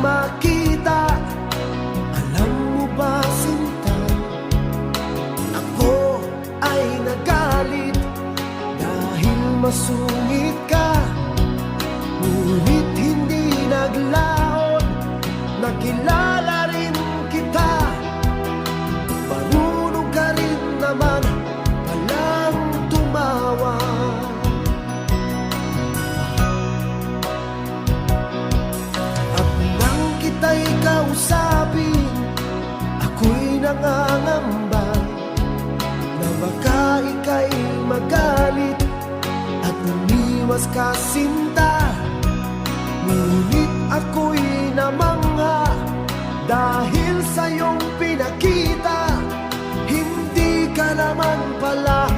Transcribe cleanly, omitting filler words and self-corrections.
makita. Alam mo ba, sinta, ako ay nagalit dahil masungit ka. Ngunit hindi naglaon, nakilala rin kita. Marunong ka rin naman palang tumawa. At nang kita'y kausapin, ako'y nangangamba na baka ika'y magalit at umiwas ka, sinta. Ngunit ako'y namangha dahil sa iyong pinakita. Hindi ka naman pala